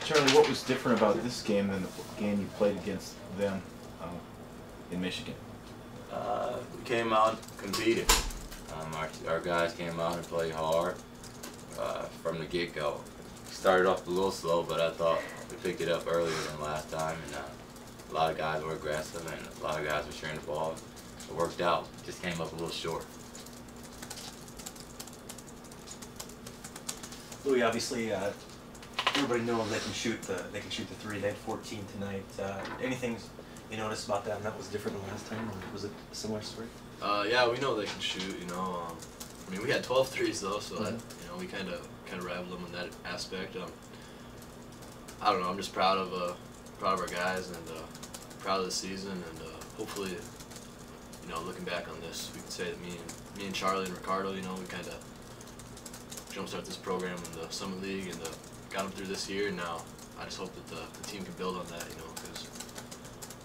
Charlie, what was different about this game than the game you played against them in Michigan? We came out and competed. Our guys came out and played hard from the get-go. Started off a little slow, but I thought we picked it up earlier than last time, and a lot of guys were aggressive, and a lot of guys were sharing the ball. It worked out. Just came up a little short. Louie, obviously, everybody knows they can shoot the three. They had 14 tonight. Anything you noticed about that, and that was different than last time, or was it a similar story? Yeah, we know they can shoot. You know, I mean, we had 12 threes though, so that, you know, we kind of rivaled them in that aspect. I don't know. I'm just proud of our guys and proud of the season, and hopefully, you know, looking back on this, we can say that me and Charlie and Ricardo, you know, we kind of jumpstart this program in the Summit League and got them through this year. And now I just hope that the team can build on that, you know, because,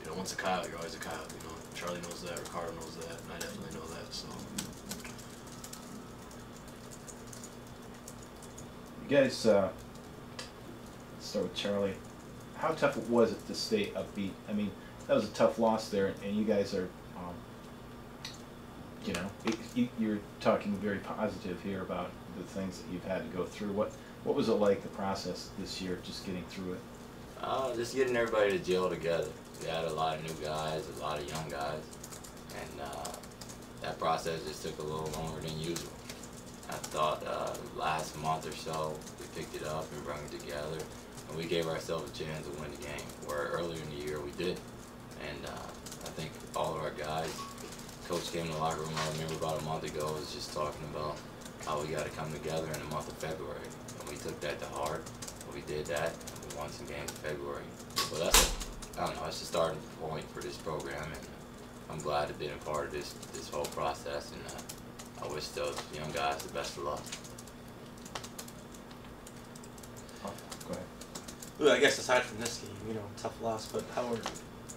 you know, once a Coyote, you're always a Coyote. You know, Charlie knows that, Ricardo knows that, and I definitely know that. So. You guys, let's start with Charlie. How tough was it to stay upbeat? I mean, that was a tough loss there, and you guys are, you know, you're talking very positive here about the things that you've had to go through. What was it like, the process this year, just getting through it? Just getting everybody to gel together. We had a lot of new guys, a lot of young guys, and that process just took a little longer than usual. I thought last month or so we picked it up and brought it together, and we gave ourselves a chance to win the game, where earlier in the year we did. And I think all of our guys, Coach came in the locker room, I remember about a month ago, was just talking about how we got to come together in the month of February. And we took that to heart. We did that, and we won some games in February. So I don't know, it's a starting point for this program, and I'm glad to be a part of this whole process, and I wish those young guys the best of luck. Go ahead. Louie, I guess aside from this game, you know, tough loss, but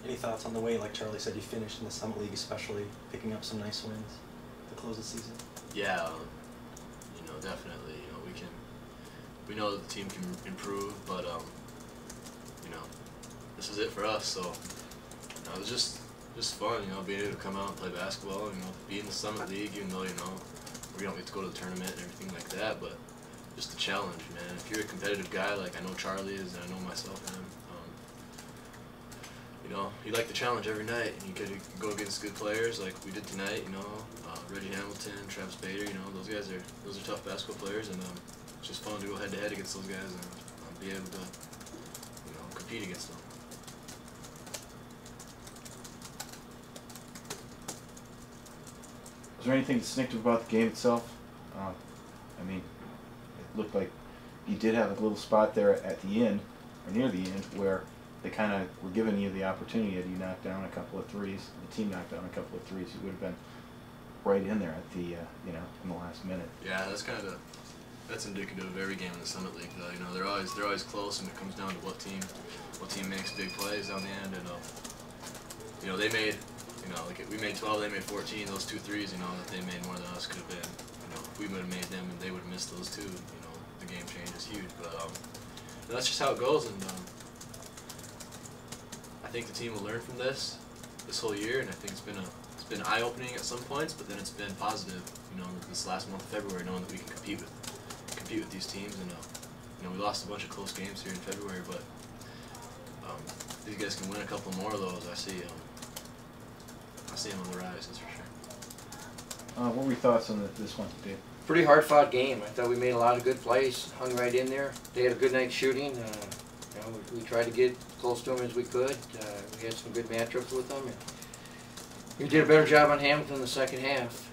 any thoughts on the way, like Charlie said, you finished in the Summit League, especially picking up some nice wins to close the season? Yeah, you know, definitely. You know, we know that the team can improve, but you know, this is it for us. So, you know, it was just fun. You know, being able to come out and play basketball. You know, be in the Summit League, even though, you know, we don't get to go to the tournament and everything like that, but just the challenge, man. If you're a competitive guy, like I know Charlie is, and I know myself am, you know, you like the challenge every night, and you could go against good players like we did tonight. You know, Reggie Hamilton, Travis Bader. You know, those are tough basketball players, and it's just fun to go head to head against those guys and be able to, you know, compete against them. Was there anything distinctive about the game itself? I mean, it looked like you did have a little spot there at the end, or near the end, where they kind of were giving you the opportunity. Had you knocked down a couple of threes, the team knocked down a couple of threes, you would have been right in there at the, you know, in the last minute. Yeah, that's indicative of every game in the Summit League, though. You know, they're always close, and it comes down to what team makes big plays down the end. And you know, they made, you know, like we made 12, they made 14. Those 2 threes, you know, that they made more than us could have been. You know, if we would have made them and they would have missed those 2, you know, the game change is huge. But that's just how it goes, and I think the team will learn from this whole year, and I think it's been eye-opening at some points, but then it's been positive. You know, this last month of February, knowing that we can compete with these teams, and you know, we lost a bunch of close games here in February, but these guys can win a couple more of those. I see them on the rise, that's for sure. What were your thoughts on this one, Dave? Pretty hard-fought game. I thought we made a lot of good plays, hung right in there. They had a good night shooting. You know, we tried to get close to them as we could. We had some good matchups with them. And we did a better job on Hamilton in the second half.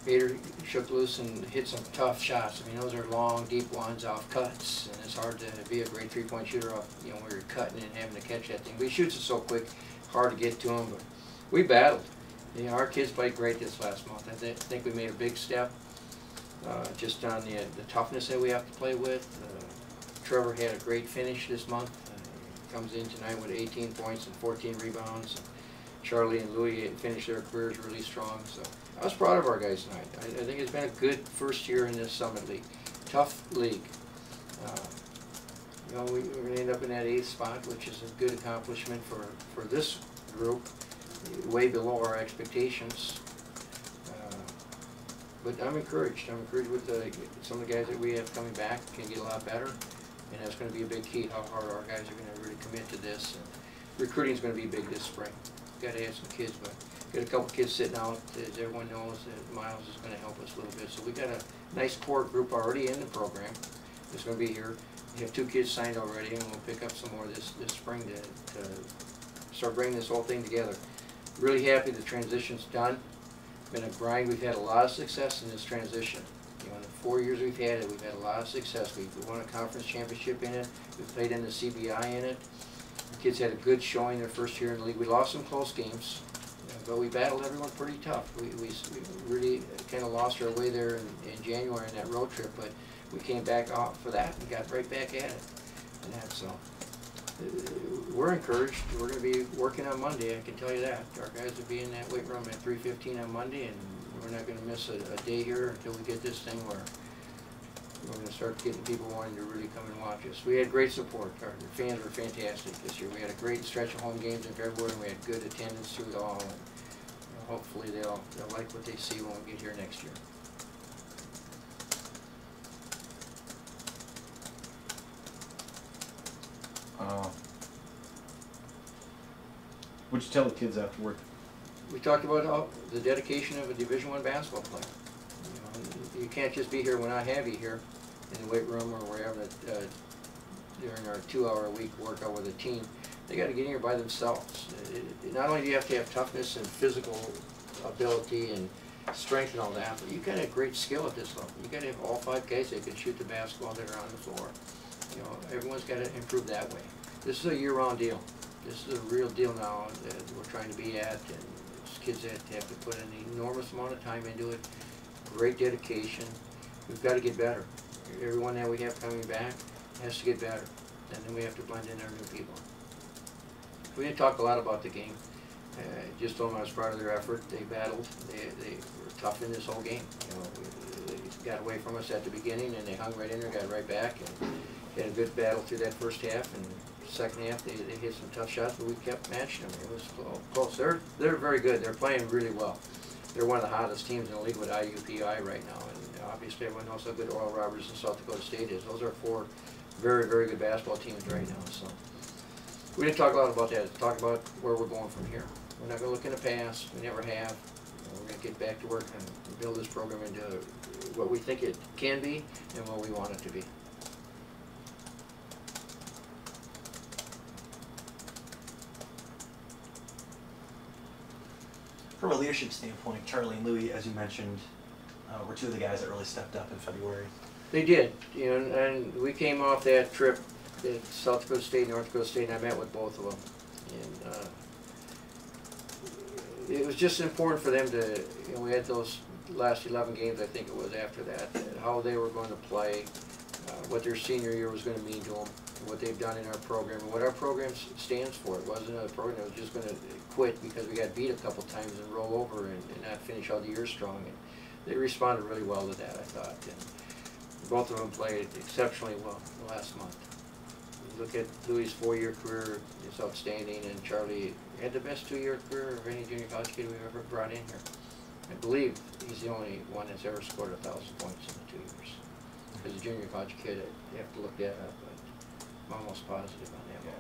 Bader shook loose and hit some tough shots. I mean, those are long, deep ones off cuts, and it's hard to be a great three-point shooter off, you know, where you're cutting and having to catch that thing. But he shoots it so quick, hard to get to him. But we battled. You know, our kids played great this last month. I think we made a big step just on the toughness that we have to play with. Trevor had a great finish this month. Comes in tonight with 18 points and 14 rebounds. Charlie and Louie finished their careers really strong. So I was proud of our guys tonight. I think it's been a good first year in this Summit League. Tough league. You know, we're going to end up in that 8th spot, which is a good accomplishment for this group, way below our expectations. But I'm encouraged. I'm encouraged with some of the guys that we have coming back can get a lot better, and that's going to be a big key, how hard our guys are going to really commit to this. And recruiting is going to be big this spring. Got to add some kids, but got a couple kids sitting out. As everyone knows, that Miles is going to help us a little bit. So we got a nice core group already in the program. It's going to be here. We have 2 kids signed already, and we'll pick up some more this spring to start bringing this whole thing together. Really happy the transition's done. Been a grind. We've had a lot of success in this transition. You know, in the 4 years we've had it, we've had a lot of success. We won a conference championship in it. We played in the CBI in it. The kids had a good showing their first year in the league. We lost some close games, but we battled everyone pretty tough. We really kind of lost our way there in January in that road trip, but we came back out for that and got right back at it. And that, so we're encouraged. We're going to be working on Monday, I can tell you that. Our guys will be in that weight room at 3:15 on Monday, and we're not going to miss a day here until we get this thing where we're going to start getting people wanting to really come and watch us. We had great support. Our fans were fantastic this year. We had a great stretch of home games in February, and we had good attendance through it all. And hopefully they'll like what they see when we get here next year. What'd you tell the kids afterward? We talked about the dedication of a Division I basketball player. You know, you can't just be here when I have you here in the weight room or wherever during our 2-hour-a-week workout with a team. They got to get in here by themselves. Not only do you have to have toughness and physical ability and strength and all that, but you got to have great skill at this level. You got to have all 5 guys that can shoot the basketball that are on the floor. You know, everyone's got to improve that way. This is a year-round deal. This is a real deal now that we're trying to be at, and it's kids that have to put an enormous amount of time into it, great dedication. We've got to get better. Everyone that we have coming back has to get better, and then we have to blend in our new people. We didn't talk a lot about the game. Just told them I was proud of their effort. They battled. They were tough in this whole game. You know, they got away from us at the beginning, and they hung right in there, got right back, and had a good battle through that first half. And second half, they hit some tough shots, but we kept matching them. It was close. They're very good. They're playing really well. They're one of the hottest teams in the league with IUPI right now, and obviously everyone knows how good Oral Roberts and South Dakota State is. Those are 4 very, very good basketball teams right now. So we didn't talk a lot about that. Talk about where we're going from here. We're not going to look in the past. We never have. You know, we're going to get back to work and build this program into what we think it can be and what we want it to be. From a leadership standpoint, Charlie and Louie, as you mentioned, were 2 of the guys that really stepped up in February. They did, you know, and we came off that trip at South Dakota State, North Dakota State, and I met with both of them. And it was just important for them to, you know, we had those last 11 games, I think it was after that, how they were going to play, what their senior year was going to mean to them, what they've done in our program, and what our program stands for. It wasn't a program that was just going to quit because we got beat a couple times and roll over and not finish out the year strong. And they responded really well to that, I thought. And both of them played exceptionally well the last month. You look at Louie's 4-year career, it's outstanding, and Charlie had the best 2-year career of any junior college kid we've ever brought in here. I believe he's the only one that's ever scored 1,000 points in the 2 years. As a junior college kid, you have to look that up, but I'm almost positive on that one.